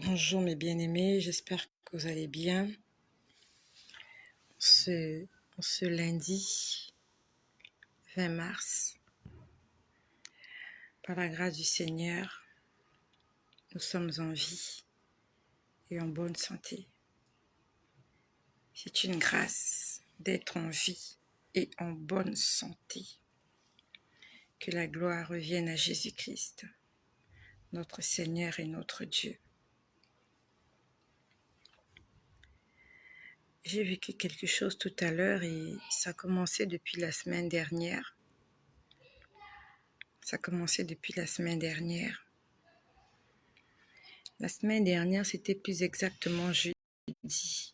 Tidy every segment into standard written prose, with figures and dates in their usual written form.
Bonjour mes bien-aimés, j'espère que vous allez bien. Ce lundi 20 mars, par la grâce du Seigneur, nous sommes en vie et en bonne santé. C'est une grâce d'être en vie et en bonne santé. Que la gloire revienne à Jésus-Christ, notre Seigneur et notre Dieu. J'ai vécu quelque chose tout à l'heure et ça a commencé depuis la semaine dernière. La semaine dernière, c'était plus exactement jeudi.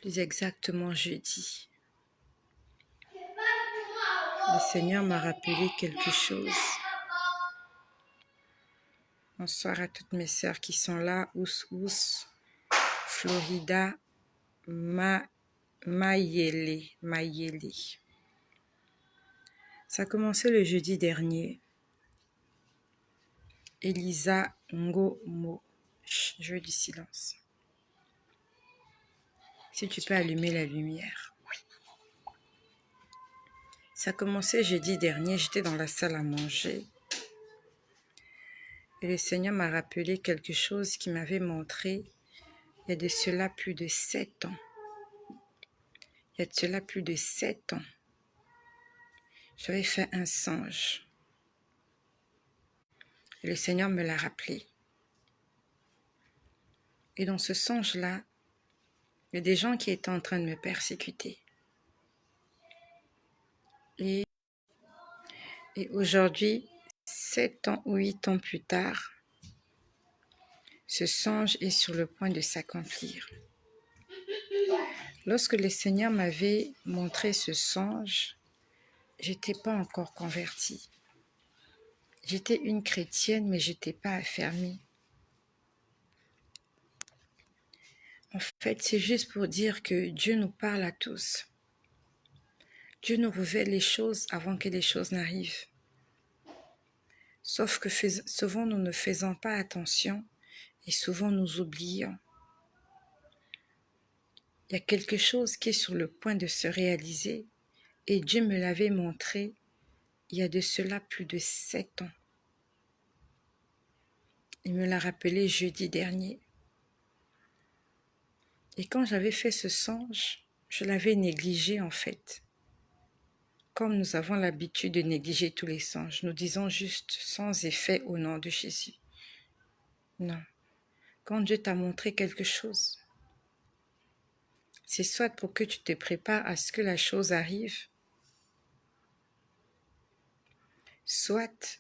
Le Seigneur m'a rappelé quelque chose. Bonsoir à toutes mes sœurs qui sont là. Ous, Florida, Mayele. Ça a commencé le jeudi dernier. Elisa Ngomo. Jeu du silence. Si tu peux allumer la lumière. Ça a commencé jeudi dernier. J'étais dans la salle à manger. Et le Seigneur m'a rappelé quelque chose qui m'avait montré il y a de cela plus de 7 ans. J'avais fait un songe. Et le Seigneur me l'a rappelé. Et dans ce songe-là, il y a des gens qui étaient en train de me persécuter. Et aujourd'hui, 7 ans ou 8 ans plus tard, ce songe est sur le point de s'accomplir. Lorsque le Seigneur m'avait montré ce songe, je n'étais pas encore convertie. J'étais une chrétienne, mais je n'étais pas affermie. En fait, c'est juste pour dire que Dieu nous parle à tous. Dieu nous révèle les choses avant que les choses n'arrivent. Sauf que souvent nous ne faisons pas attention et souvent nous oublions. Il y a quelque chose qui est sur le point de se réaliser et Dieu me l'avait montré il y a de cela plus de 7 ans. Il me l'a rappelé jeudi dernier. Et quand j'avais fait ce songe, je l'avais négligé en fait. Comme nous avons l'habitude de négliger tous les songes, nous disons juste sans effet au nom de Jésus. Non. Quand Dieu t'a montré quelque chose, c'est soit pour que tu te prépares à ce que la chose arrive, soit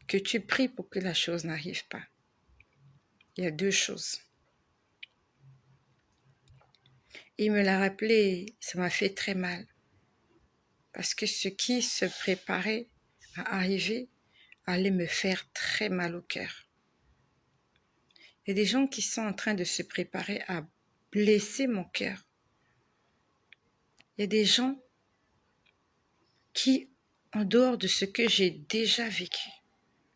que tu pries pour que la chose n'arrive pas. Il y a deux choses. Il me l'a rappelé, ça m'a fait très mal. Parce que ce qui se préparait à arriver allait me faire très mal au cœur. Il y a des gens qui sont en train de se préparer à blesser mon cœur. Il y a des gens qui, en dehors de ce que j'ai déjà vécu,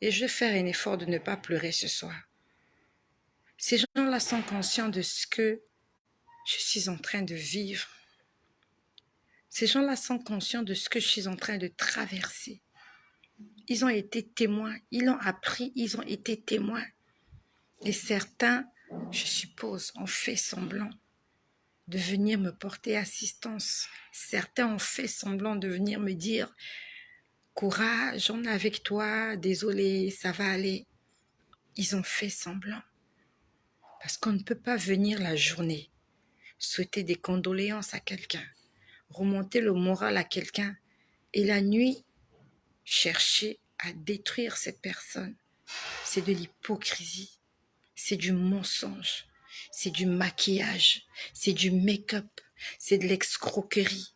et je vais faire un effort de ne pas pleurer ce soir, ces gens-là sont conscients de ce que je suis en train de vivre. Ces gens-là sont conscients de ce que je suis en train de traverser. Ils ont été témoins, ils l'ont appris, ils ont été témoins. Et certains, je suppose, ont fait semblant de venir me porter assistance. Certains ont fait semblant de venir me dire « Courage, on est avec toi, désolé, ça va aller ». Ils ont fait semblant. Parce qu'on ne peut pas venir la journée, souhaiter des condoléances à quelqu'un, remonter le moral à quelqu'un et la nuit, chercher à détruire cette personne. C'est de l'hypocrisie, c'est du mensonge, c'est du maquillage, c'est du make-up, c'est de l'escroquerie,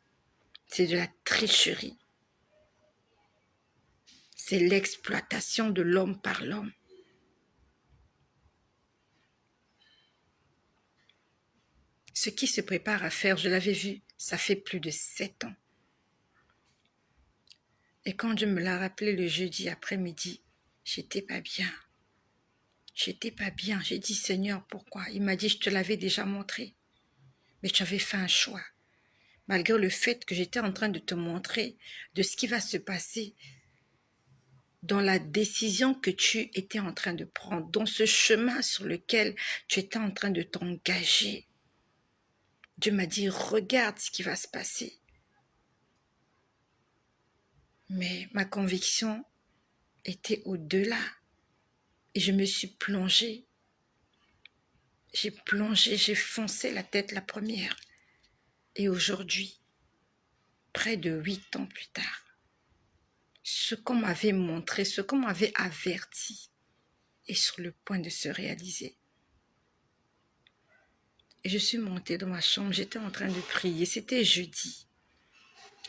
c'est de la tricherie. C'est l'exploitation de l'homme par l'homme. Ce qui se prépare à faire, je l'avais vu, ça fait plus de 7 ans. Et quand Dieu me l'a rappelé le jeudi après-midi, j'étais pas bien. J'étais pas bien. J'ai dit, Seigneur, pourquoi? Il m'a dit, je te l'avais déjà montré. Mais tu avais fait un choix. Malgré le fait que j'étais en train de te montrer de ce qui va se passer dans la décision que tu étais en train de prendre, dans ce chemin sur lequel tu étais en train de t'engager. Dieu m'a dit, regarde ce qui va se passer. Mais ma conviction était au-delà. Et je me suis plongée. J'ai plongé, j'ai foncé la tête la première. Et aujourd'hui, près de 8 ans plus tard, ce qu'on m'avait montré, ce qu'on m'avait averti est sur le point de se réaliser. Et je suis montée dans ma chambre, j'étais en train de prier, c'était jeudi.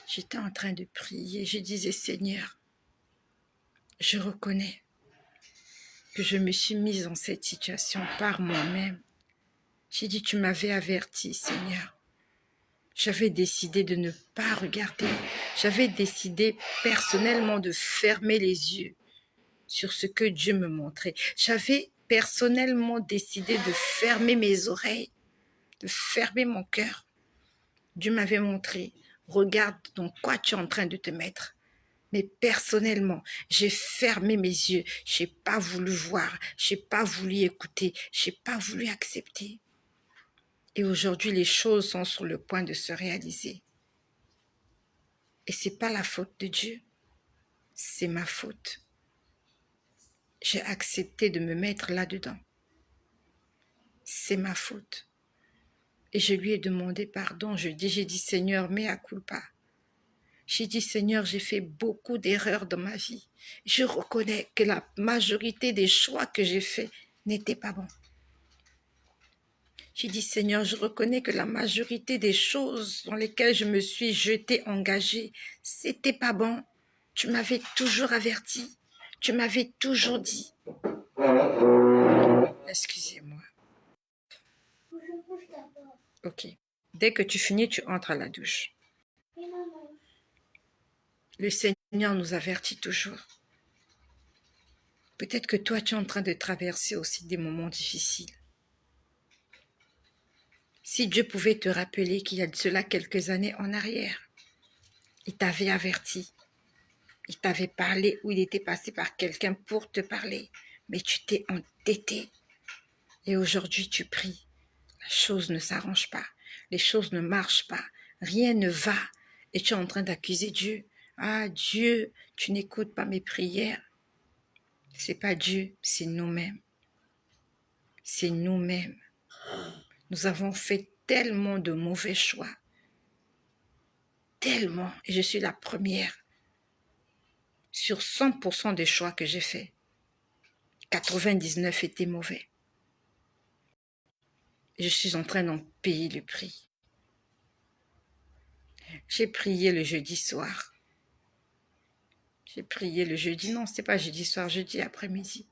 J'étais en train de prier, je disais, Seigneur, je reconnais que je me suis mise dans cette situation par moi-même. J'ai dit, tu m'avais averti, Seigneur. J'avais décidé de ne pas regarder. J'avais décidé personnellement de fermer les yeux sur ce que Dieu me montrait. J'avais personnellement décidé de fermer mes oreilles, de fermer mon cœur. Dieu m'avait montré, regarde dans quoi tu es en train de te mettre. Mais personnellement, j'ai fermé mes yeux. J'ai pas voulu voir, j'ai pas voulu écouter, j'ai pas voulu accepter. Et aujourd'hui, les choses sont sur le point de se réaliser. Et c'est pas la faute de Dieu, c'est ma faute. J'ai accepté de me mettre là-dedans. C'est ma faute. Et je lui ai demandé pardon. J'ai dit, Seigneur, mea culpa. J'ai dit, Seigneur, j'ai fait beaucoup d'erreurs dans ma vie. Je reconnais que la majorité des choix que j'ai faits n'étaient pas bons. J'ai dit, Seigneur, je reconnais que la majorité des choses dans lesquelles je me suis jetée, engagée, c'était pas bon. Tu m'avais toujours averti. Tu m'avais toujours dit. Excusez-moi. Ok. Dès que tu finis, tu entres à la douche. Le Seigneur nous avertit toujours. Peut-être que toi, tu es en train de traverser aussi des moments difficiles. Si Dieu pouvait te rappeler qu'il y a de cela quelques années en arrière, il t'avait averti, il t'avait parlé ou il était passé par quelqu'un pour te parler, mais tu t'es entêté. Et aujourd'hui, tu pries. La chose ne s'arrange pas, les choses ne marchent pas, rien ne va. Et tu es en train d'accuser Dieu. Ah Dieu, tu n'écoutes pas mes prières. C'est pas Dieu, c'est nous-mêmes. C'est nous-mêmes. Nous avons fait tellement de mauvais choix. Tellement. Et je suis la première. Sur 100% des choix que j'ai faits, 99 étaient mauvais. Et je suis en train d'en payer le prix. J'ai prié le jeudi soir. J'ai prié le jeudi. Non, c'était pas jeudi soir, jeudi après-midi.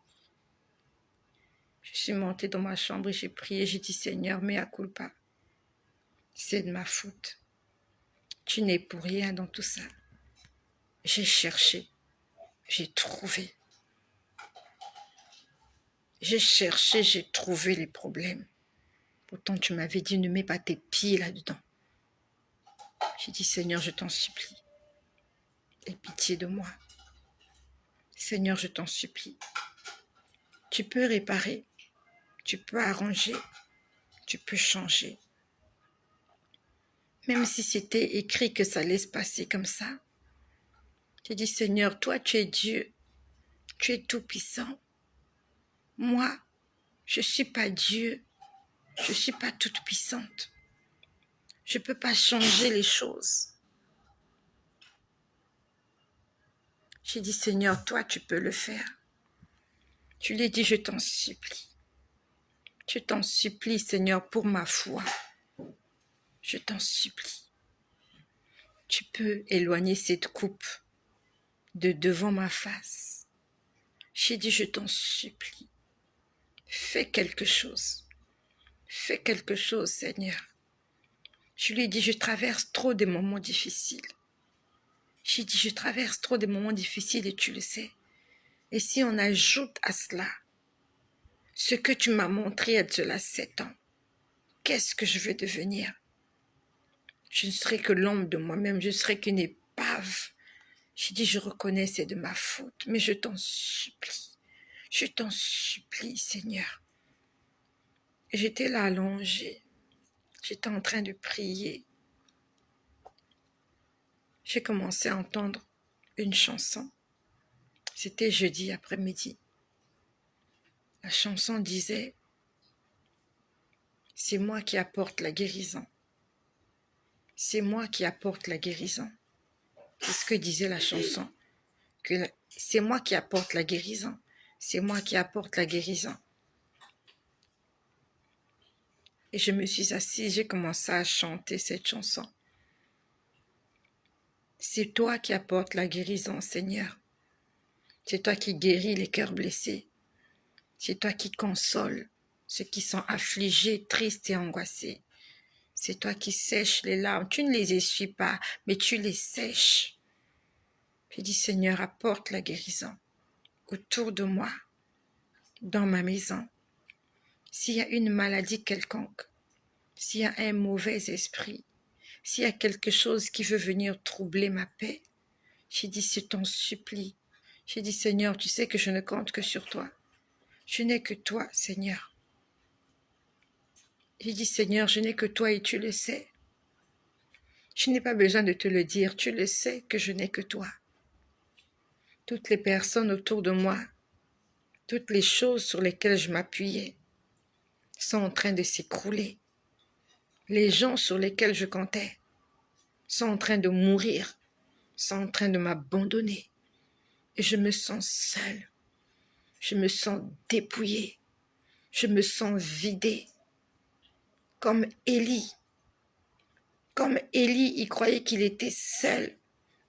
Je suis montée dans ma chambre et j'ai prié. J'ai dit, Seigneur, mea culpa. C'est de ma faute. Tu n'es pour rien dans tout ça. J'ai cherché. J'ai trouvé. J'ai cherché, j'ai trouvé les problèmes. Pourtant, tu m'avais dit, ne mets pas tes pieds là-dedans. J'ai dit, Seigneur, je t'en supplie. Aie pitié de moi. Seigneur, je t'en supplie. Tu peux réparer, tu peux arranger, tu peux changer. Même si c'était écrit que ça allait se passer comme ça. J'ai dit, Seigneur, toi, tu es Dieu. Tu es tout-puissant. Moi, je ne suis pas Dieu. Je ne suis pas toute puissante. Je ne peux pas changer les choses. J'ai dit, Seigneur, toi, tu peux le faire. Je lui ai dit, je t'en supplie. Je t'en supplie, Seigneur, pour ma foi. Je t'en supplie. Tu peux éloigner cette coupe de devant ma face. J'ai dit, je t'en supplie. Fais quelque chose. Fais quelque chose, Seigneur. Je lui ai dit, je traverse trop de moments difficiles. J'ai dit, je traverse trop de moments difficiles et tu le sais. Et si on ajoute à cela ce que tu m'as montré il y a de cela 7 ans. Qu'est-ce que je vais devenir? Je ne serai que l'ombre de moi-même, je serai qu'une épave. J'ai dit, je reconnais, c'est de ma faute, mais je t'en supplie, Seigneur. Et j'étais là allongée, j'étais en train de prier. J'ai commencé à entendre une chanson. C'était jeudi après-midi. La chanson disait, c'est moi qui apporte la guérison. C'est moi qui apporte la guérison. C'est ce que disait la chanson. C'est moi qui apporte la guérison. C'est moi qui apporte la guérison. Et je me suis assise, j'ai commencé à chanter cette chanson. C'est toi qui apportes la guérison, Seigneur. C'est toi qui guéris les cœurs blessés. C'est toi qui consoles ceux qui sont affligés, tristes et angoissés. C'est toi qui sèches les larmes. Tu ne les essuies pas, mais tu les sèches. J'ai dit, Seigneur, apporte la guérison autour de moi, dans ma maison. S'il y a une maladie quelconque, s'il y a un mauvais esprit, s'il y a quelque chose qui veut venir troubler ma paix, j'ai dit, c'est ton supplie. J'ai dit, Seigneur, tu sais que je ne compte que sur toi. Je n'ai que toi, Seigneur. J'ai dit, Seigneur, je n'ai que toi et tu le sais. Je n'ai pas besoin de te le dire, tu le sais que je n'ai que toi. Toutes les personnes autour de moi, toutes les choses sur lesquelles je m'appuyais sont en train de s'écrouler. Les gens sur lesquels je comptais sont en train de mourir, sont en train de m'abandonner. Et je me sens seule, je me sens dépouillée, je me sens vidée. Comme Élie. Comme Élie, il croyait qu'il était seul.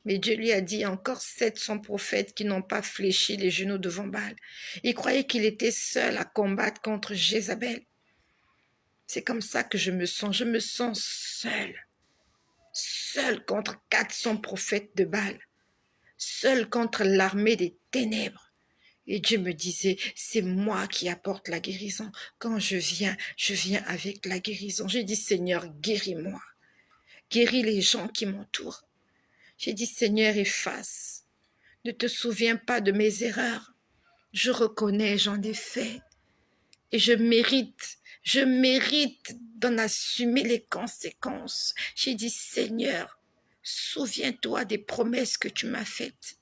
Mais Dieu lui a dit encore 700 prophètes qui n'ont pas fléchi les genoux devant Baal. Il croyait qu'il était seul à combattre contre Jézabel. C'est comme ça que je me sens seule. Seule contre 400 prophètes de Baal. Seule contre l'armée des ténèbres. Et Dieu me disait, c'est moi qui apporte la guérison. Quand je viens avec la guérison. J'ai dit, Seigneur, guéris-moi. Guéris les gens qui m'entourent. J'ai dit, Seigneur, efface. Ne te souviens pas de mes erreurs. Je reconnais, j'en ai fait. Et je mérite d'en assumer les conséquences. J'ai dit, Seigneur, souviens-toi des promesses que tu m'as faites.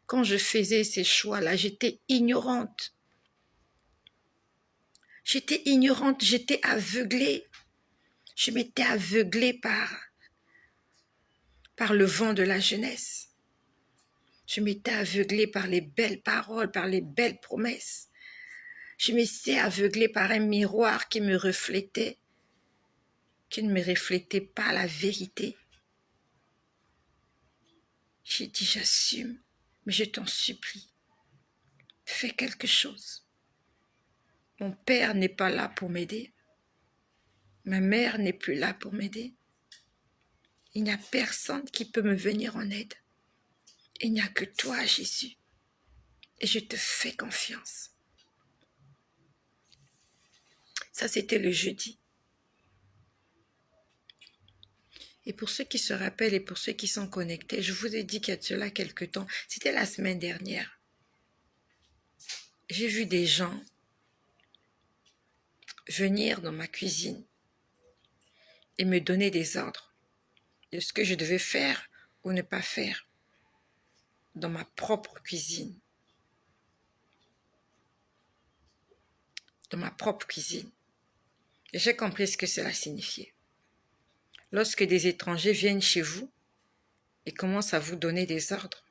Quand je faisais ces choix-là, j'étais ignorante. J'étais aveuglée. Je m'étais aveuglée par le vent de la jeunesse. Je m'étais aveuglée par les belles paroles, par les belles promesses. Je m'étais aveuglée par un miroir qui me reflétait, qui ne me reflétait pas la vérité. J'ai dit, j'assume, mais je t'en supplie, fais quelque chose. Mon père n'est pas là pour m'aider. Ma mère n'est plus là pour m'aider. Il n'y a personne qui peut me venir en aide. Il n'y a que toi, Jésus. Et je te fais confiance. Ça, c'était le jeudi. Et pour ceux qui se rappellent et pour ceux qui sont connectés, je vous ai dit qu'il y a de cela quelque temps. C'était la semaine dernière. J'ai vu des gens venir dans ma cuisine et me donner des ordres de ce que je devais faire ou ne pas faire dans ma propre cuisine. Dans ma propre cuisine. Et j'ai compris ce que cela signifiait. Lorsque des étrangers viennent chez vous et commencent à vous donner des ordres,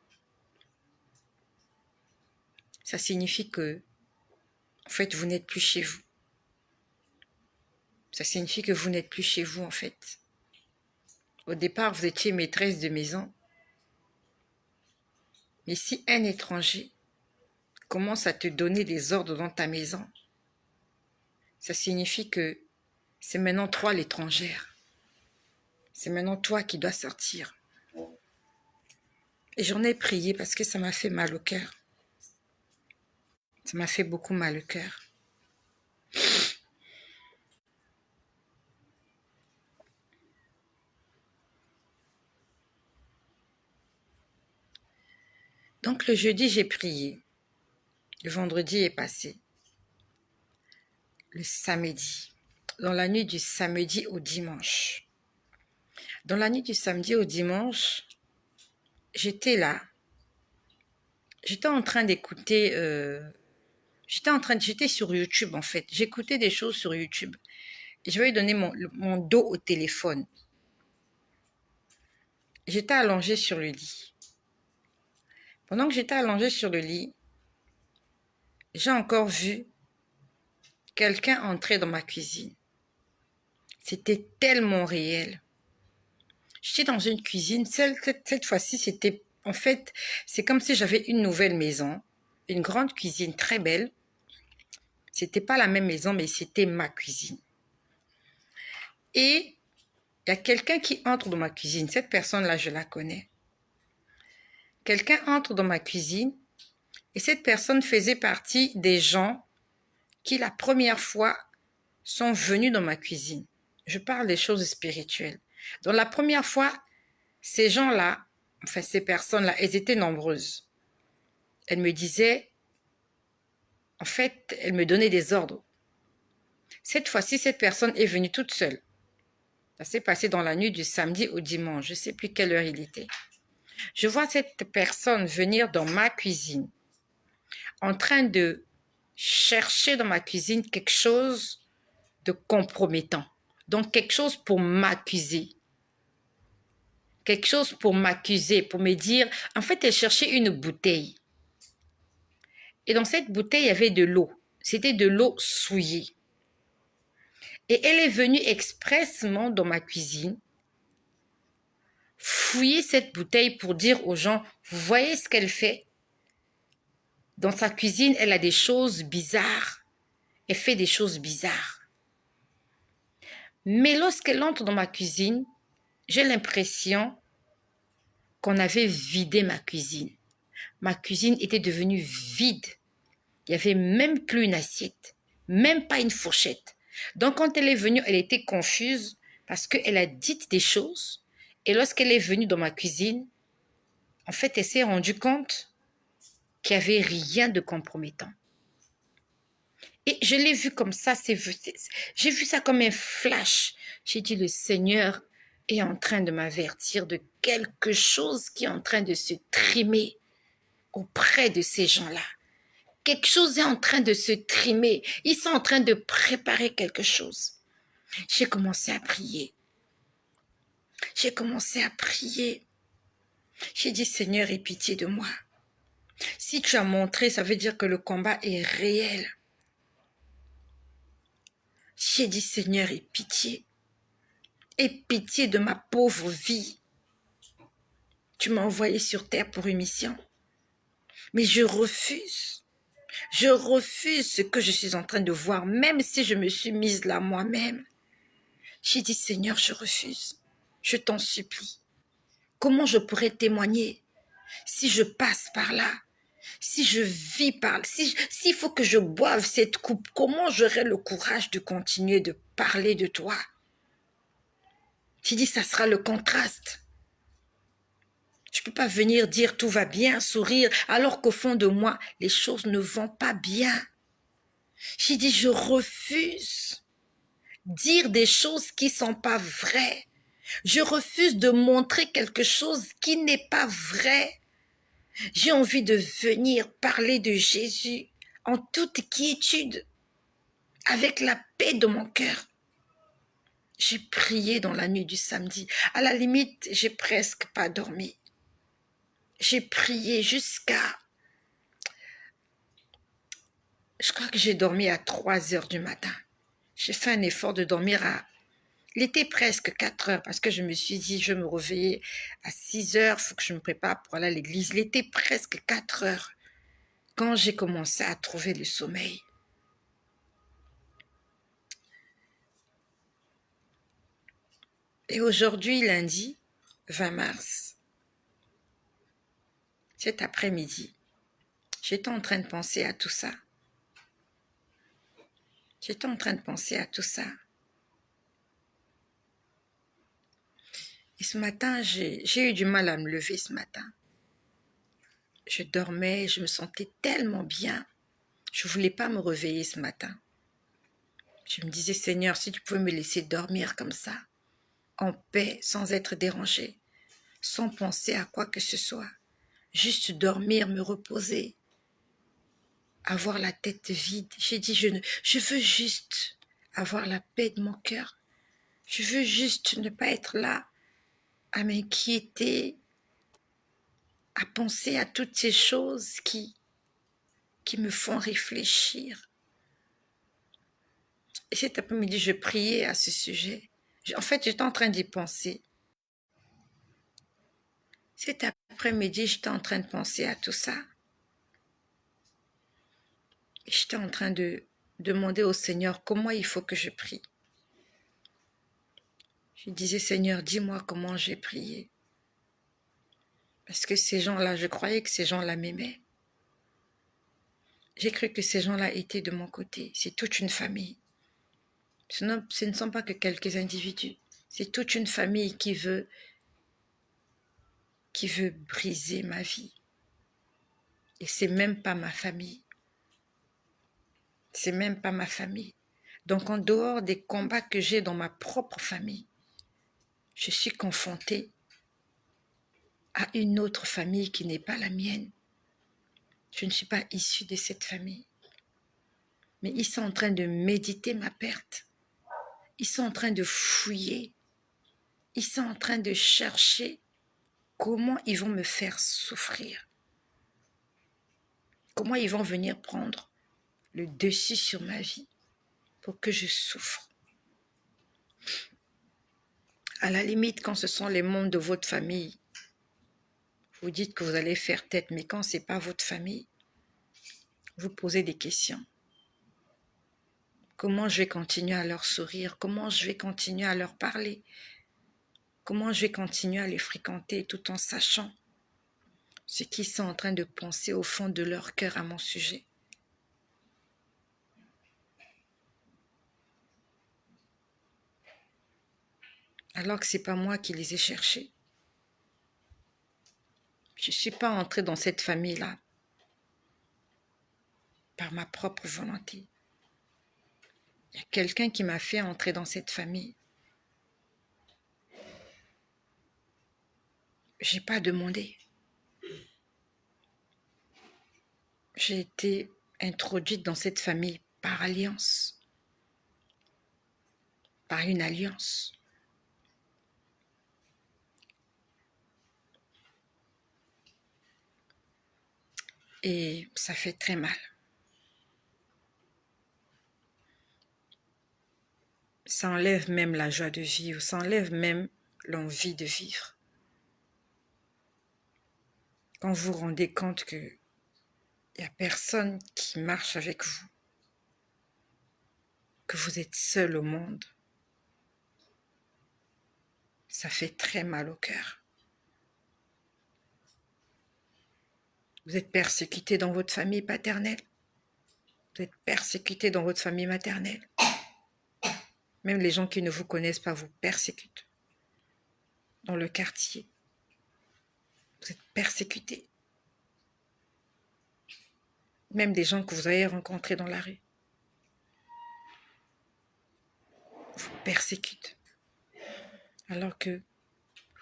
ça signifie que, en fait, vous n'êtes plus chez vous. Ça signifie que vous n'êtes plus chez vous, en fait. Au départ, vous étiez maîtresse de maison. Mais si un étranger commence à te donner des ordres dans ta maison, ça signifie que c'est maintenant toi l'étrangère. C'est maintenant toi qui dois sortir. Et j'en ai prié parce que ça m'a fait mal au cœur. Ça m'a fait beaucoup mal au cœur. Donc le jeudi, j'ai prié. Le vendredi est passé. Le samedi. Dans la nuit du samedi au dimanche. Dans la nuit du samedi au dimanche, j'étais là. J'étais en train d'écouter... J'étais sur YouTube en fait. J'écoutais des choses sur YouTube. Et je vais lui donner mon dos au téléphone. J'étais allongée sur le lit. Pendant que j'étais allongée sur le lit, j'ai encore vu quelqu'un entrer dans ma cuisine. C'était tellement réel. J'étais dans une cuisine. Cette fois-ci, c'était... En fait, c'est comme si j'avais une nouvelle maison. Une grande cuisine très belle. C'était pas la même maison, mais c'était ma cuisine. Et il y a quelqu'un qui entre dans ma cuisine. Cette personne-là, je la connais. Quelqu'un entre dans ma cuisine et cette personne faisait partie des gens qui, la première fois, sont venus dans ma cuisine. Je parle des choses spirituelles. Donc, la première fois, ces gens-là, enfin, ces personnes-là, elles étaient nombreuses. Elles me disaient, en fait, elles me donnaient des ordres. Cette fois-ci, cette personne est venue toute seule. Ça s'est passé dans la nuit du samedi au dimanche. Je ne sais plus quelle heure il était. Je vois cette personne venir dans ma cuisine, en train de chercher dans ma cuisine quelque chose de compromettant. Donc, quelque chose pour m'accuser. Quelque chose pour m'accuser, pour me dire... En fait, elle cherchait une bouteille. Et dans cette bouteille, il y avait de l'eau. C'était de l'eau souillée. Et elle est venue expressément dans ma cuisine, fouiller cette bouteille pour dire aux gens, vous voyez ce qu'elle fait? Dans sa cuisine, elle a des choses bizarres. Elle fait des choses bizarres. Mais lorsqu'elle entre dans ma cuisine, j'ai l'impression qu'on avait vidé ma cuisine. Ma cuisine était devenue vide. Il n'y avait même plus une assiette, même pas une fourchette. Donc quand elle est venue, elle était confuse parce qu'elle a dit des choses. Et lorsqu'elle est venue dans ma cuisine, en fait, elle s'est rendue compte qu'il n'y avait rien de compromettant. Et je l'ai vu comme ça, j'ai vu ça comme un flash. J'ai dit, le Seigneur est en train de m'avertir de quelque chose qui est en train de se trimer auprès de ces gens-là. Quelque chose est en train de se trimer. Ils sont en train de préparer quelque chose. J'ai commencé à prier. J'ai commencé à prier. J'ai dit, Seigneur, aie pitié de moi. Si tu as montré, ça veut dire que le combat est réel. J'ai dit, Seigneur, aie pitié. Aie pitié de ma pauvre vie. Tu m'as envoyé sur terre pour une mission. Mais je refuse. Je refuse ce que je suis en train de voir, même si je me suis mise là moi-même. J'ai dit, Seigneur, je refuse. Je t'en supplie. Comment je pourrais témoigner si je passe par là? Si je vis par là? S'il faut que je boive cette coupe, comment j'aurai le courage de continuer de parler de toi? J'ai dit, ça sera le contraste. Je ne peux pas venir dire tout va bien, sourire, alors qu'au fond de moi, les choses ne vont pas bien. J'ai dit, je refuse dire des choses qui ne sont pas vraies. Je refuse de montrer quelque chose qui n'est pas vrai. J'ai envie de venir parler de Jésus en toute quiétude, avec la paix de mon cœur. J'ai prié dans la nuit du samedi. À la limite, j'ai presque pas dormi. J'ai prié jusqu'à... Je crois que j'ai dormi à 3 heures du matin. J'ai fait un effort de dormir à... Il était presque 4 heures parce que je me suis dit, je vais me réveiller à 6 heures, il faut que je me prépare pour aller à l'église. Il était presque 4 heures quand j'ai commencé à trouver le sommeil. Et aujourd'hui, lundi 20 mars, cet après-midi, j'étais en train de penser à tout ça. J'étais en train de penser à tout ça. Et ce matin, j'ai eu du mal à me lever ce matin. Je dormais, je me sentais tellement bien. Je ne voulais pas me réveiller ce matin. Je me disais, Seigneur, si tu pouvais me laisser dormir comme ça, en paix, sans être dérangée, sans penser à quoi que ce soit. Juste dormir, me reposer, avoir la tête vide. J'ai dit, je veux juste avoir la paix de mon cœur. Je veux juste ne pas être là à m'inquiéter, à penser à toutes ces choses qui me font réfléchir. Et cet après-midi, je priais à ce sujet. En fait, j'étais en train d'y penser. Cet après-midi, j'étais en train de penser à tout ça. Et j'étais en train de demander au Seigneur comment il faut que je prie. Je disais, Seigneur, dis-moi comment j'ai prié. Parce que ces gens-là, je croyais que ces gens-là m'aimaient. J'ai cru que ces gens-là étaient de mon côté. C'est toute une famille. Ce ne sont pas que quelques individus. C'est toute une famille qui veut briser ma vie. Et c'est même pas ma famille. C'est même pas ma famille. Donc en dehors des combats que j'ai dans ma propre famille, je suis confrontée à une autre famille qui n'est pas la mienne. Je ne suis pas issue de cette famille. Mais ils sont en train de méditer ma perte. Ils sont en train de fouiller. Ils sont en train de chercher comment ils vont me faire souffrir. Comment ils vont venir prendre le dessus sur ma vie pour que je souffre. À la limite, quand ce sont les membres de votre famille, vous dites que vous allez faire tête, mais quand ce n'est pas votre famille, vous posez des questions. Comment je vais continuer à leur sourire? Comment je vais continuer à leur parler? Comment je vais continuer à les fréquenter tout en sachant ce qu'ils sont en train de penser au fond de leur cœur à mon sujet? Alors que ce n'est pas moi qui les ai cherchés. Je ne suis pas entrée dans cette famille-là par ma propre volonté. Il y a quelqu'un qui m'a fait entrer dans cette famille. Je n'ai pas demandé. J'ai été introduite dans cette famille par alliance, par une alliance. Et ça fait très mal. Ça enlève même la joie de vivre, ça enlève même l'envie de vivre. Quand vous vous rendez compte qu'il n'y a personne qui marche avec vous, que vous êtes seul au monde, ça fait très mal au cœur. Vous êtes persécuté dans votre famille paternelle, vous êtes persécuté dans votre famille maternelle. Même les gens qui ne vous connaissent pas vous persécutent. Dans le quartier, vous êtes persécuté. Même des gens que vous avez rencontrés dans la rue vous persécutent. Alors que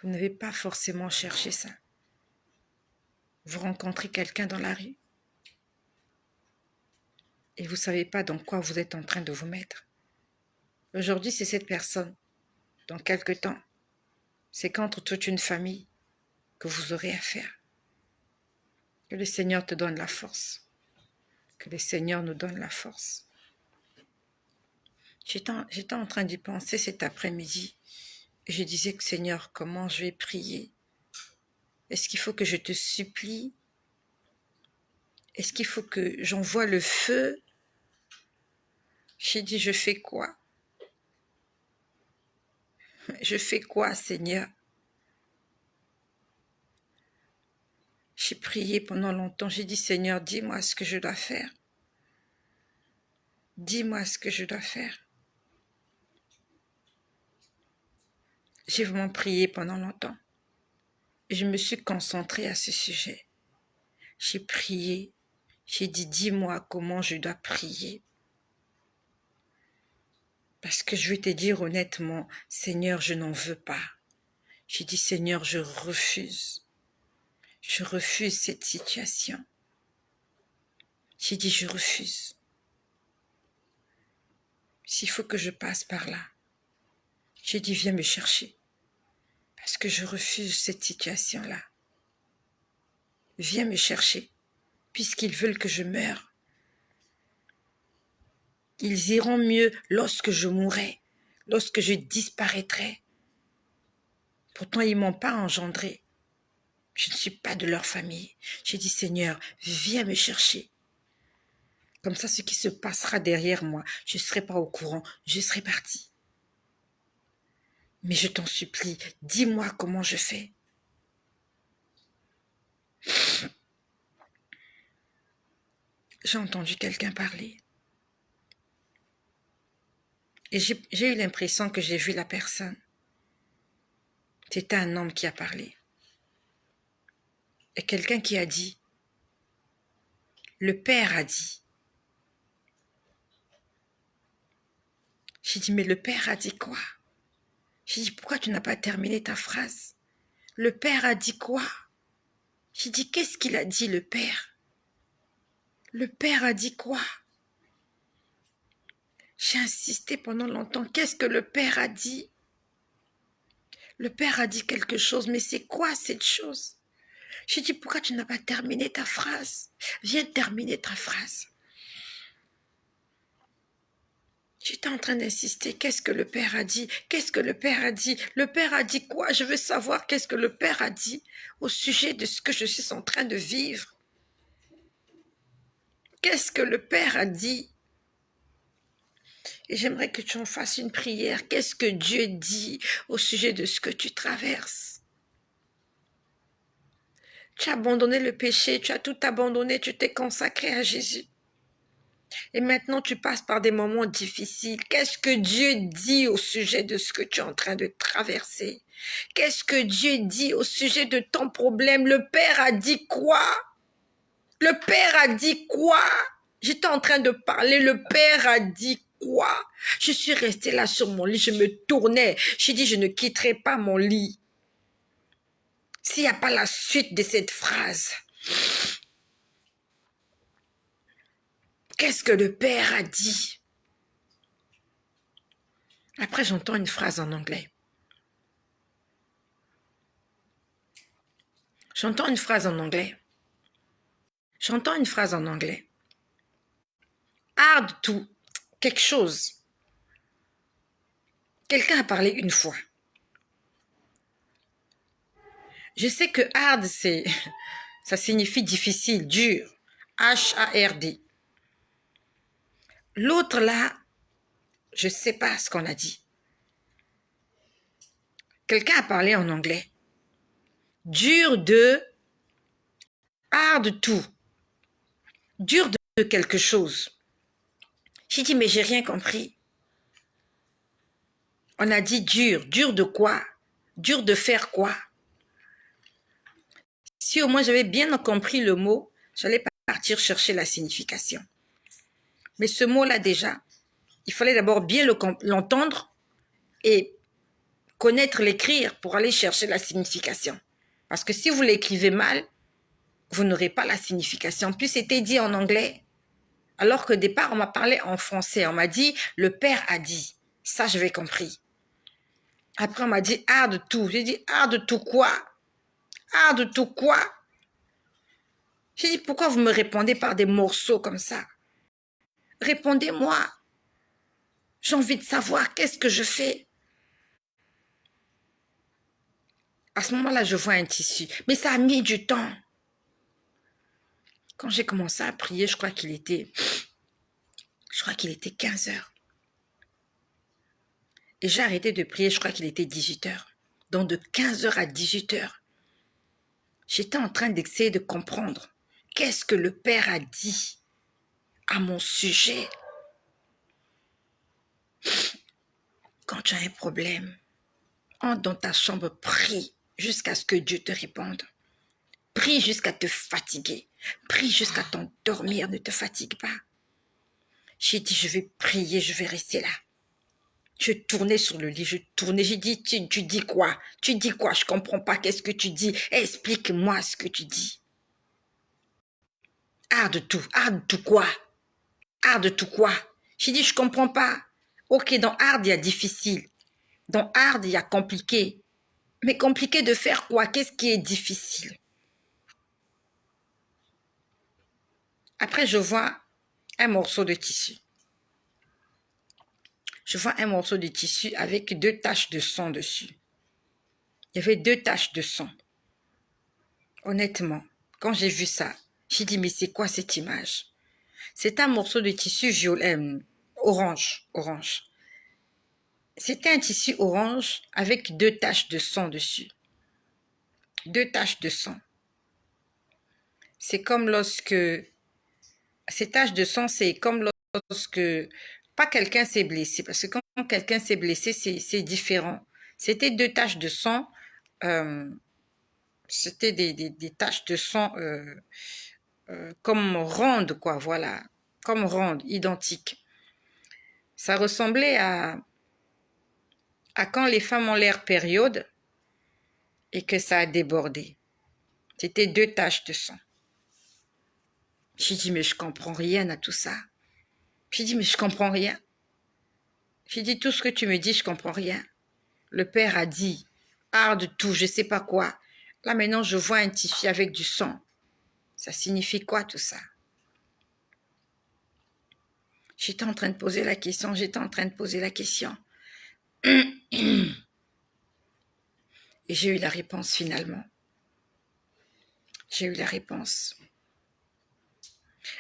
vous n'avez pas forcément cherché ça. Vous rencontrez quelqu'un dans la rue et vous ne savez pas dans quoi vous êtes en train de vous mettre. Aujourd'hui, c'est cette personne. Dans quelque temps, c'est contre toute une famille que vous aurez affaire. Que le Seigneur te donne la force. Que le Seigneur nous donne la force. J'étais en train d'y penser cet après-midi. Je disais que Seigneur, comment je vais prier? Est-ce qu'il faut que je te supplie? Est-ce qu'il faut que j'envoie le feu? J'ai dit, je fais quoi? Je fais quoi, Seigneur? J'ai prié pendant longtemps. J'ai dit, Seigneur, dis-moi ce que je dois faire. Dis-moi ce que je dois faire. J'ai vraiment prié pendant longtemps. Je me suis concentrée à ce sujet. J'ai prié. J'ai dit, dis-moi comment je dois prier. Parce que je vais te dire honnêtement, Seigneur, je n'en veux pas. J'ai dit, Seigneur, je refuse. Je refuse cette situation. J'ai dit, je refuse. S'il faut que je passe par là, j'ai dit, viens me chercher. Parce que je refuse cette situation-là. Viens me chercher, puisqu'ils veulent que je meure. Ils iront mieux lorsque je mourrai, lorsque je disparaîtrai. Pourtant, ils ne m'ont pas engendré. Je ne suis pas de leur famille. J'ai dit, Seigneur, viens me chercher. Comme ça, ce qui se passera derrière moi, je ne serai pas au courant, je serai parti. Mais je t'en supplie, dis-moi comment je fais. J'ai entendu quelqu'un parler. Et j'ai eu l'impression que j'ai vu la personne. C'était un homme qui a parlé. Et quelqu'un qui a dit, le Père a dit. J'ai dit, mais le Père a dit quoi? J'ai dit, pourquoi tu n'as pas terminé ta phrase? Le Père a dit quoi? J'ai dit, qu'est-ce qu'il a dit, le Père? Le Père a dit quoi? J'ai insisté pendant longtemps. Qu'est-ce que le Père a dit? Le Père a dit quelque chose, mais c'est quoi cette chose? J'ai dit, pourquoi tu n'as pas terminé ta phrase? Viens terminer ta phrase. J'étais en train d'insister. Qu'est-ce que le Père a dit? Qu'est-ce que le Père a dit? Le Père a dit quoi? Je veux savoir qu'est-ce que le Père a dit au sujet de ce que je suis en train de vivre. Qu'est-ce que le Père a dit? Et j'aimerais que tu en fasses une prière. Qu'est-ce que Dieu dit au sujet de ce que tu traverses? Tu as abandonné le péché, tu as tout abandonné, tu t'es consacré à Jésus. Et maintenant, tu passes par des moments difficiles. Qu'est-ce que Dieu dit au sujet de ce que tu es en train de traverser? Qu'est-ce que Dieu dit au sujet de ton problème? Le Père a dit quoi? Le Père a dit quoi? J'étais en train de parler, le Père a dit quoi? Je suis restée là sur mon lit, je me tournais. J'ai dit, je ne quitterai pas mon lit s'il n'y a pas la suite de cette phrase. Qu'est-ce que le Père a dit? Après, j'entends une phrase en anglais. J'entends une phrase en anglais. J'entends une phrase en anglais. Hard to quelque chose. Quelqu'un a parlé une fois. Je sais que hard, ça signifie difficile, dur. H-A-R-D. L'autre là, je ne sais pas ce qu'on a dit. Quelqu'un a parlé en anglais. Dur de, hard to. Dur de quelque chose. J'ai dit, mais j'ai rien compris. On a dit dur. Dur de quoi? Dur de faire quoi? Si au moins j'avais bien compris le mot, j'allais partir chercher la signification. Mais ce mot-là déjà, il fallait d'abord bien l'entendre et connaître l'écrire pour aller chercher la signification. Parce que si vous l'écrivez mal, vous n'aurez pas la signification. Puis c'était dit en anglais. Alors qu'au départ, on m'a parlé en français. On m'a dit, le Père a dit. Ça, j'avais compris. Après, on m'a dit, ah de tout. J'ai dit, ah de tout quoi? Ah de tout quoi? J'ai dit, pourquoi vous me répondez par des morceaux comme ça? Répondez-moi. J'ai envie de savoir qu'est-ce que je fais. À ce moment-là, je vois un tissu. Mais ça a mis du temps. Quand j'ai commencé à prier, je crois qu'il était 15 heures. Et j'ai arrêté de prier, je crois qu'il était 18 heures. Donc de 15 heures à 18 heures, j'étais en train d'essayer de comprendre qu'est-ce que le Père a dit à mon sujet. Quand tu as un problème, entre dans ta chambre, prie jusqu'à ce que Dieu te réponde. Prie jusqu'à te fatiguer. Prie jusqu'à t'endormir, ne te fatigue pas. J'ai dit, je vais prier, je vais rester là. Je tournais sur le lit, je tournais, j'ai dit, tu dis quoi? Tu dis quoi? Je comprends pas, qu'est-ce que tu dis? Explique-moi ce que tu dis. Hard tout quoi? Hard tout quoi? J'ai dit, je comprends pas. Ok, dans hard, il y a difficile. Dans hard, il y a compliqué. Mais compliqué de faire quoi? Qu'est-ce qui est difficile? Après, je vois un morceau de tissu. Je vois un morceau de tissu avec 2 taches de sang dessus. Il y avait 2 taches de sang. Honnêtement, quand j'ai vu ça, j'ai dit, mais c'est quoi cette image? C'est un morceau de tissu violet, orange. C'était un tissu orange avec 2 taches de sang dessus. 2 taches de sang. C'est comme lorsque... Ces taches de sang, c'est comme lorsque... Pas quelqu'un s'est blessé, parce que quand quelqu'un s'est blessé, c'est différent. C'était 2 taches de sang. C'était des taches de sang comme rondes, quoi, voilà. Comme rondes, identiques. Ça ressemblait à quand les femmes ont l'air période et que ça a débordé. C'était 2 taches de sang. J'ai dit, mais je comprends rien à tout ça. J'ai dit, mais je comprends rien. J'ai dit, tout ce que tu me dis, je comprends rien. Le père a dit, de tout, je sais pas quoi. Là, maintenant, je vois un tissu avec du sang. Ça signifie quoi, tout ça? J'étais en train de poser la question. Et j'ai eu la réponse finalement. J'ai eu la réponse.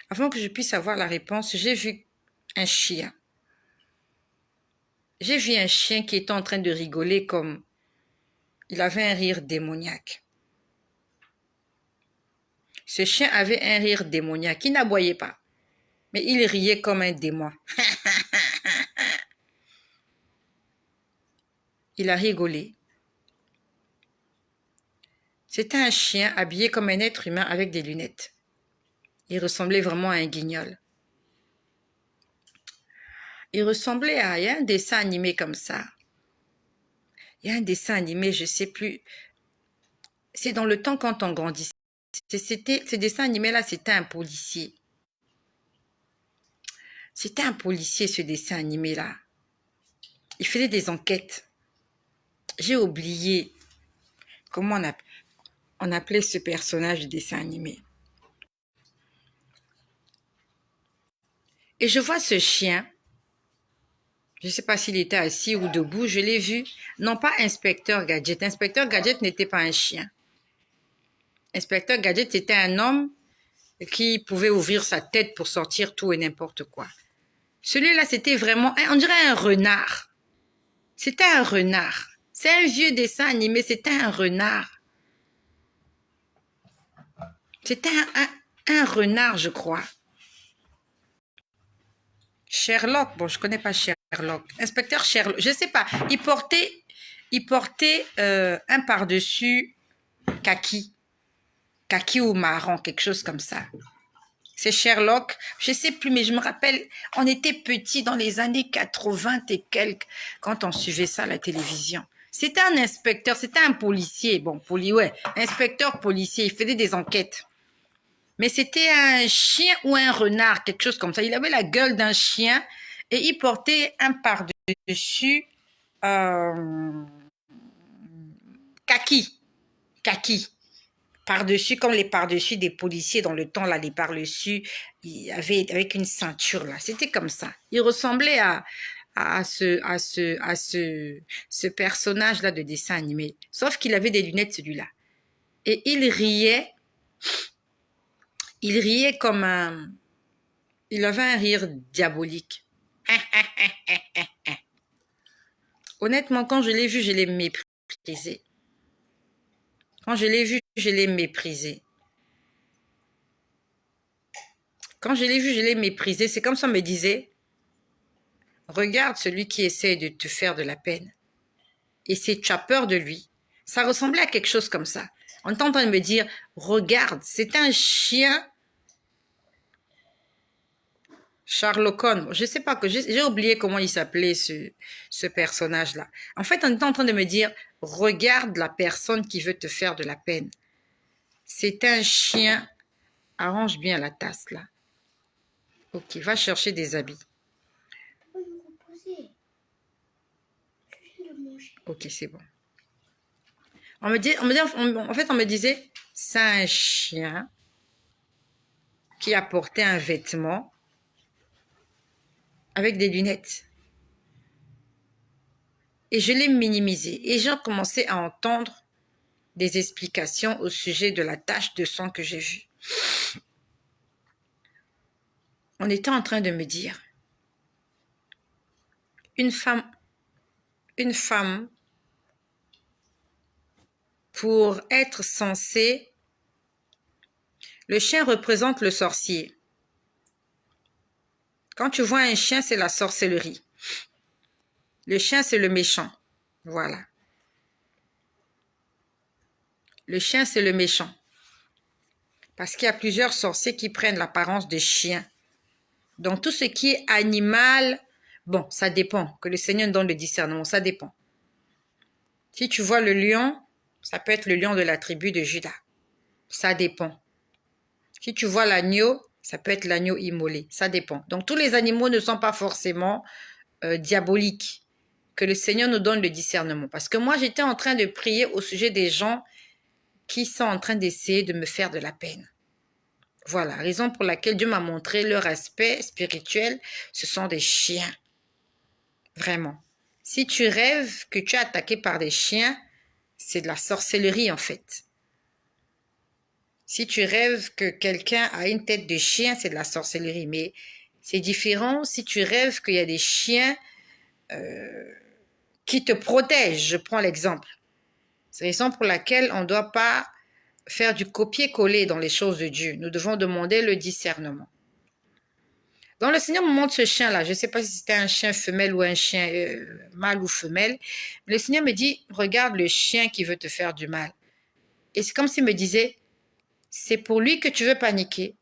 Avant que je puisse avoir la réponse, j'ai vu un chien. J'ai vu un chien qui était en train de rigoler comme... Il avait un rire démoniaque. Ce chien avait un rire démoniaque. Il n'aboyait pas, mais il riait comme un démon. Il a rigolé. C'était un chien habillé comme un être humain avec des lunettes. Il ressemblait vraiment à un guignol. Il ressemblait à... Il y a un dessin animé comme ça. Il y a un dessin animé, je ne sais plus. C'est dans le temps quand on grandissait. Ce dessin animé-là, c'était un policier. C'était un policier, ce dessin animé-là. Il faisait des enquêtes. J'ai oublié comment on appelait ce personnage de dessin animé. Et je vois ce chien. Je ne sais pas s'il était assis ou debout. Je l'ai vu. Non, pas Inspecteur Gadget. Inspecteur Gadget n'était pas un chien. Inspecteur Gadget, c'était un homme qui pouvait ouvrir sa tête pour sortir tout et n'importe quoi. Celui-là, c'était vraiment, on dirait un renard. C'était un renard. C'est un vieux dessin animé, c'était un renard. C'était un renard, je crois. Sherlock, bon, je connais pas Sherlock. Inspecteur Sherlock, je sais pas. Il portait un par-dessus kaki ou marron, quelque chose comme ça. C'est Sherlock, je sais plus, mais je me rappelle, on était petits dans les années 80 et quelques quand on suivait ça à la télévision. C'était un inspecteur, c'était un policier, bon, inspecteur policier, il faisait des enquêtes. Mais c'était un chien ou un renard, quelque chose comme ça. Il avait la gueule d'un chien et il portait un par-dessus kaki. Par-dessus, comme les par-dessus des policiers dans le temps, là, les par-dessus, il avait avec une ceinture, là. C'était comme ça. Il ressemblait à ce personnage-là de dessin animé. Sauf qu'il avait des lunettes, celui-là. Et il riait comme un... Il avait un rire diabolique. Honnêtement, quand je l'ai vu, je l'ai méprisé. Quand je l'ai vu, je l'ai méprisé. Quand je l'ai vu, je l'ai méprisé. C'est comme ça on me disait, regarde celui qui essaie de te faire de la peine. Et si tu as peur de lui, ça ressemblait à quelque chose comme ça. On est en train de me dire, regarde, c'est un chien Sherlock Holmes. Je sais pas que j'ai oublié comment il s'appelait ce personnage-là. En fait, on est en train de me dire, regarde la personne qui veut te faire de la peine. C'est un chien. Arrange bien la tasse là. Ok, va chercher des habits. Ok, c'est bon. En fait, on me disait, c'est un chien qui a porté un vêtement avec des lunettes. Et je l'ai minimisé. Et j'ai commencé à entendre des explications au sujet de la tache de sang que j'ai vue. On était en train de me dire, une femme, pour être censée, le chien représente le sorcier. Quand tu vois un chien, c'est la sorcellerie. Le chien, c'est le méchant. Voilà. Le chien, c'est le méchant. Parce qu'il y a plusieurs sorciers qui prennent l'apparence de chiens. Donc, tout ce qui est animal, bon, ça dépend. Que le Seigneur donne le discernement, ça dépend. Si tu vois le lion, ça peut être le lion de la tribu de Juda. Ça dépend. Si tu vois l'agneau, ça peut être l'agneau immolé. Ça dépend. Donc, tous les animaux ne sont pas forcément diaboliques. Que le Seigneur nous donne le discernement. Parce que moi, j'étais en train de prier au sujet des gens qui sont en train d'essayer de me faire de la peine. Voilà, raison pour laquelle Dieu m'a montré leur aspect spirituel, ce sont des chiens. Vraiment. Si tu rêves que tu es attaqué par des chiens, c'est de la sorcellerie en fait. Si tu rêves que quelqu'un a une tête de chien, c'est de la sorcellerie. Mais c'est différent si tu rêves qu'il y a des chiens qui te protègent. Je prends l'exemple. C'est la raison pour laquelle on ne doit pas faire du copier-coller dans les choses de Dieu. Nous devons demander le discernement. Donc le Seigneur me montre ce chien-là. Je ne sais pas si c'était un chien femelle ou un chien mâle ou femelle. Mais le Seigneur me dit, regarde le chien qui veut te faire du mal. Et c'est comme s'il me disait, c'est pour lui que tu veux paniquer.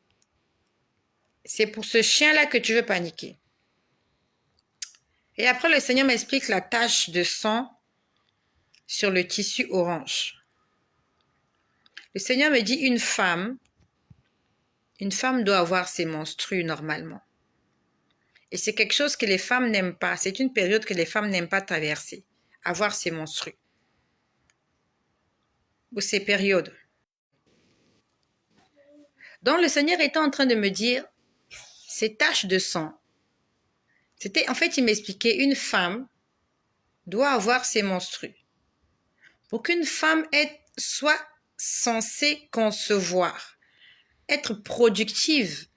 C'est pour ce chien-là que tu veux paniquer. Et après, le Seigneur m'explique la tache de sang sur le tissu orange. Le Seigneur me dit, une femme doit avoir ses menstrues normalement. Et c'est quelque chose que les femmes n'aiment pas. C'est une période que les femmes n'aiment pas traverser. Avoir ses menstrues. Ou ces périodes. Donc le Seigneur était en train de me dire, ces taches de sang, en fait, il m'expliquait, une femme doit avoir ses menstrues. Pour qu'une femme soit censée concevoir, être productive,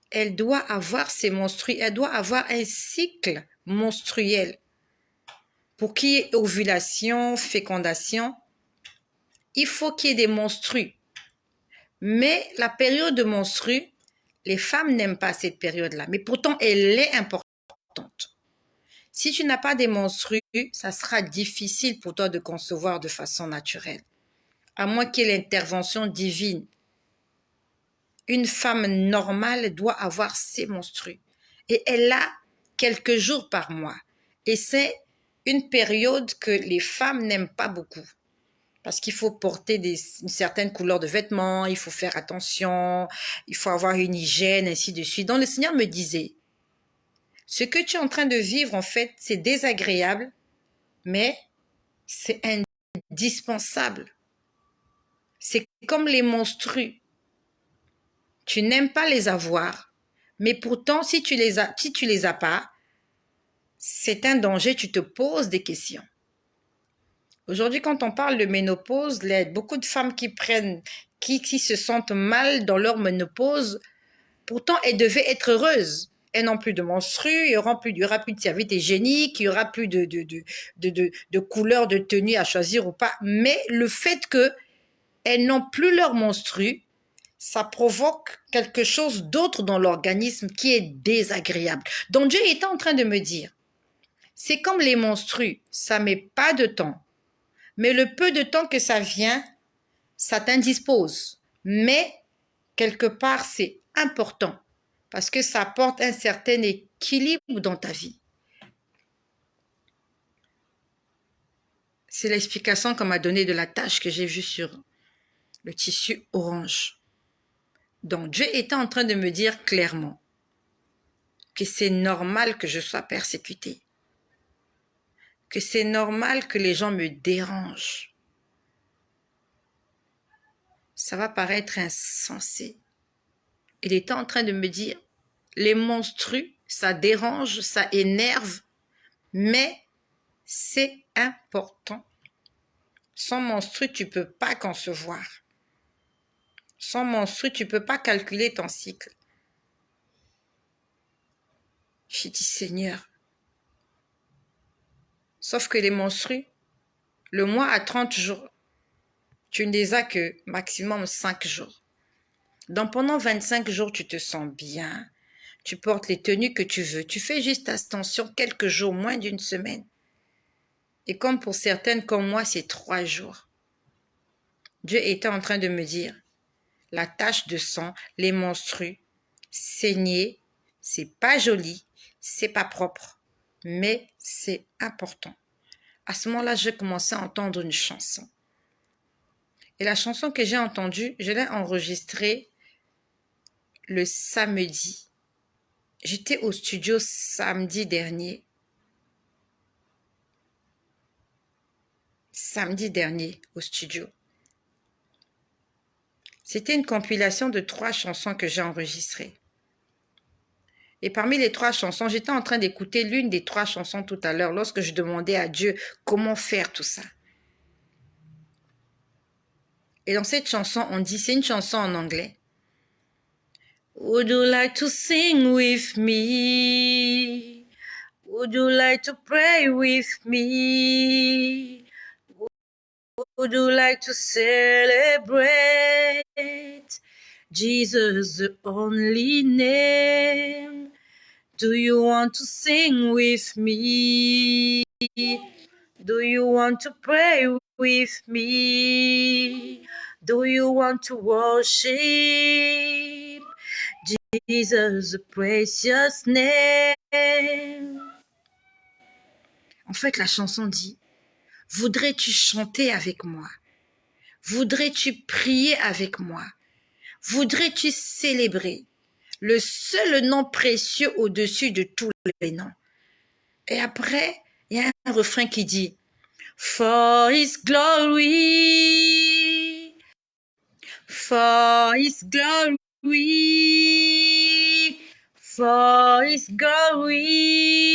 elle doit avoir ses menstrues, elle doit avoir un cycle menstruel. Pour qu'il y ait ovulation, fécondation, il faut qu'il y ait des menstrues. Mais la période de menstrues, les femmes n'aiment pas cette période-là. Mais pourtant, elle est importante. Si tu n'as pas des menstrues, ça sera difficile pour toi de concevoir de façon naturelle. À moins qu'il y ait l'intervention divine. Une femme normale doit avoir ses menstrues. Et elle a quelques jours par mois. Et c'est une période que les femmes n'aiment pas beaucoup. Parce qu'il faut porter une certaine couleur de vêtements, il faut faire attention, il faut avoir une hygiène, ainsi de suite. Donc le Seigneur me disait, ce que tu es en train de vivre, en fait, c'est désagréable, mais c'est indispensable. C'est comme les menstrues. Tu n'aimes pas les avoir, mais pourtant, si tu les as pas, c'est un danger, tu te poses des questions. Aujourd'hui, quand on parle de ménopause, il y a beaucoup de femmes qui se sentent mal dans leur ménopause. Pourtant, elles devaient être heureuses. Elles n'ont plus de menstrues, il y aura plus de serviette hygiénique, il y aura plus de couleurs de tenue à choisir ou pas. Mais le fait qu'elles n'ont plus leurs menstrues, ça provoque quelque chose d'autre dans l'organisme qui est désagréable. Donc Dieu était en train de me dire, c'est comme les menstrues, ça met pas de temps. Mais le peu de temps que ça vient, ça t'indispose. Mais, quelque part, c'est important. parce que ça apporte un certain équilibre dans ta vie. C'est l'explication qu'on m'a donnée de la tache que j'ai vue sur le tissu orange. Donc Dieu était en train de me dire clairement que c'est normal que je sois persécutée, que c'est normal que les gens me dérangent. Ça va paraître insensé. Il était en train de me dire, les monstrues, ça dérange, ça énerve, mais c'est important. Sans monstru, tu ne peux pas concevoir. Sans monstru, tu ne peux pas calculer ton cycle. J'ai dit, Seigneur. Sauf que les monstrues, le mois a 30 jours. Tu ne les as que maximum 5 jours. Donc pendant 25 jours, tu te sens bien. Tu portes les tenues que tu veux. Tu fais juste attention quelques jours, moins d'une semaine. Et comme pour certaines comme moi, c'est 3 jours. Dieu était en train de me dire, la tache de sang, les menstrues, saigner, c'est pas joli, c'est pas propre, mais c'est important. À ce moment-là, j'ai commencé à entendre une chanson. Et la chanson que j'ai entendue, je l'ai enregistrée le samedi. J'étais au studio samedi dernier. Samedi dernier, au studio. C'était une compilation de 3 chansons que j'ai enregistrées. Et parmi les 3 chansons, j'étais en train d'écouter l'une des 3 chansons tout à l'heure lorsque je demandais à Dieu comment faire tout ça. Et dans cette chanson, on dit, c'est une chanson en anglais. Would you like to sing with me? Would you like to pray with me? Would you like to celebrate Jesus, the only name? Do you want to sing with me? Do you want to pray with me? Do you want to worship Jesus, the precious name? En fait, la chanson dit, voudrais-tu chanter avec moi? Voudrais-tu prier avec moi? Voudrais-tu célébrer le seul nom précieux au-dessus de tous les noms? Et après, il y a un refrain qui dit, For His glory, for His glory, for His glory.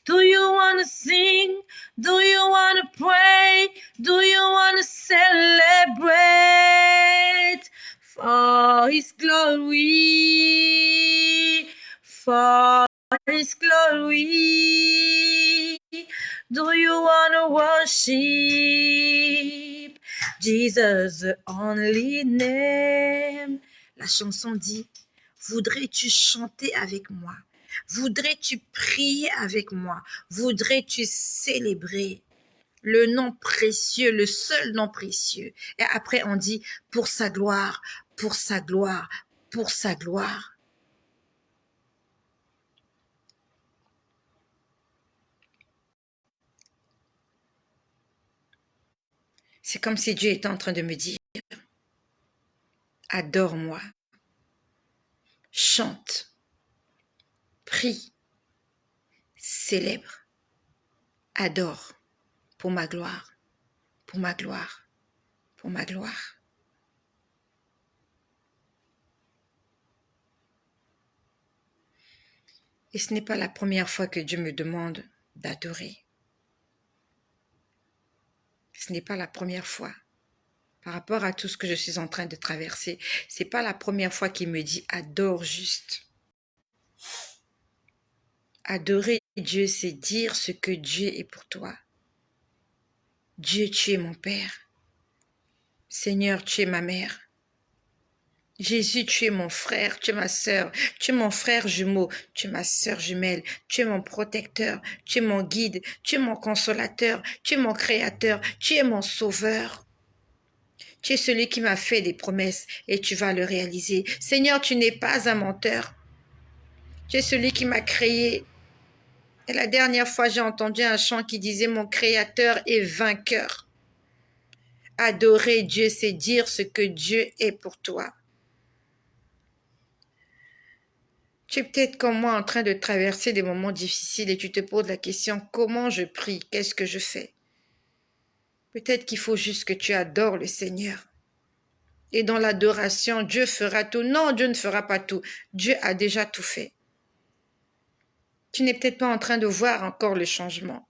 Do you want to sing? Do you want to pray? Do you want to celebrate? For His glory, for His glory. Do you want to worship Jesus, the only name? La chanson dit, voudrais-tu chanter avec moi? Voudrais-tu prier avec moi? Voudrais-tu célébrer le nom précieux, le seul nom précieux? Et après, on dit, pour sa gloire, pour sa gloire, pour sa gloire. C'est comme si Dieu était en train de me dire, adore-moi, chante, prie, célèbre, adore pour ma gloire, pour ma gloire, pour ma gloire. Et ce n'est pas la première fois que Dieu me demande d'adorer. Ce n'est pas la première fois. Par rapport à tout ce que je suis en train de traverser, ce n'est pas la première fois qu'il me dit adore juste. Adorer Dieu, c'est dire ce que Dieu est pour toi. Dieu, tu es mon Père. Seigneur, tu es ma mère. Jésus, tu es mon frère, tu es ma sœur, tu es mon frère jumeau, tu es ma sœur jumelle, tu es mon protecteur, tu es mon guide, tu es mon consolateur, tu es mon créateur, tu es mon sauveur. Tu es celui qui m'a fait des promesses et tu vas le réaliser. Seigneur, tu n'es pas un menteur. Tu es celui qui m'a créé. Et la dernière fois, j'ai entendu un chant qui disait « Mon Créateur est vainqueur ». Adorer Dieu, c'est dire ce que Dieu est pour toi. Tu es peut-être comme moi en train de traverser des moments difficiles et tu te poses la question « Comment je prie? Qu'est-ce que je fais ?» Peut-être qu'il faut juste que tu adores le Seigneur. Et dans l'adoration, Dieu fera tout. Non, Dieu ne fera pas tout. Dieu a déjà tout fait. Tu n'es peut-être pas en train de voir encore le changement.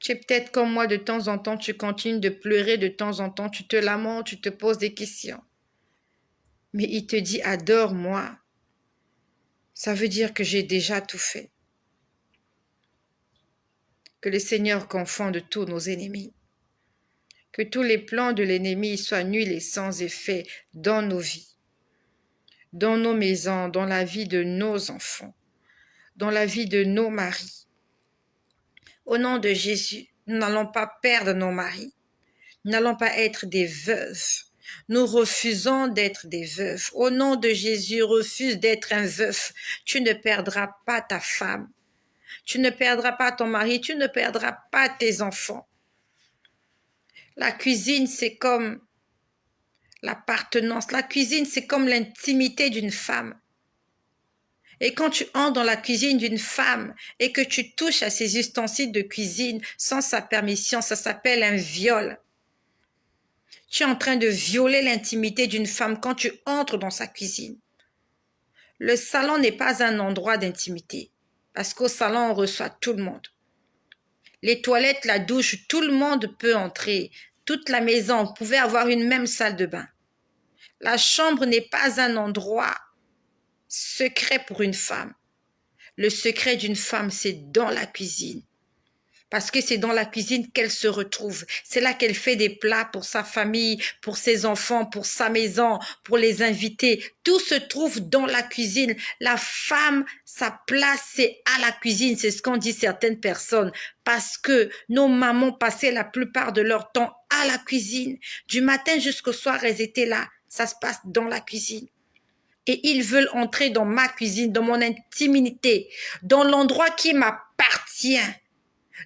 Tu es peut-être comme moi, de temps en temps, tu continues de pleurer, de temps en temps, tu te lamentes, tu te poses des questions. Mais il te dit, adore-moi. Ça veut dire que j'ai déjà tout fait. Que le Seigneur confonde tous nos ennemis. Que tous les plans de l'ennemi soient nuls et sans effet dans nos vies, dans nos maisons, dans la vie de nos enfants, dans la vie de nos maris. Au nom de Jésus, nous n'allons pas perdre nos maris. Nous n'allons pas être des veuves. Nous refusons d'être des veuves. Au nom de Jésus, refuse d'être un veuf. Tu ne perdras pas ta femme. Tu ne perdras pas ton mari. Tu ne perdras pas tes enfants. La cuisine, c'est comme l'appartenance. La cuisine, c'est comme l'intimité d'une femme. Et quand tu entres dans la cuisine d'une femme et que tu touches à ses ustensiles de cuisine sans sa permission, ça s'appelle un viol. Tu es en train de violer l'intimité d'une femme quand tu entres dans sa cuisine. Le salon n'est pas un endroit d'intimité, parce qu'au salon, on reçoit tout le monde. Les toilettes, la douche, tout le monde peut entrer. Toute la maison, on pouvait avoir une même salle de bain. La chambre n'est pas un endroit secret pour une femme. Le secret d'une femme, c'est dans la cuisine. Parce que c'est dans la cuisine qu'elle se retrouve. C'est là qu'elle fait des plats pour sa famille, pour ses enfants, pour sa maison, pour les invités. Tout se trouve dans la cuisine. La femme, sa place, c'est à la cuisine. C'est ce qu'ont dit certaines personnes. Parce que nos mamans passaient la plupart de leur temps à la cuisine. Du matin jusqu'au soir, elles étaient là. Ça se passe dans la cuisine. Et ils veulent entrer dans ma cuisine, dans mon intimité, dans l'endroit qui m'appartient.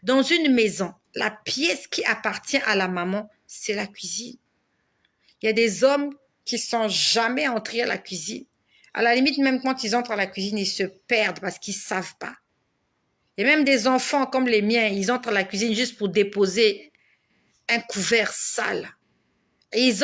Dans une maison, la pièce qui appartient à la maman, c'est la cuisine. Il y a des hommes qui ne sont jamais entrés à la cuisine. À la limite, même quand ils entrent à la cuisine, ils se perdent parce qu'ils ne savent pas. Il y a même des enfants comme les miens, ils entrent à la cuisine juste pour déposer un couvert sale. Et ils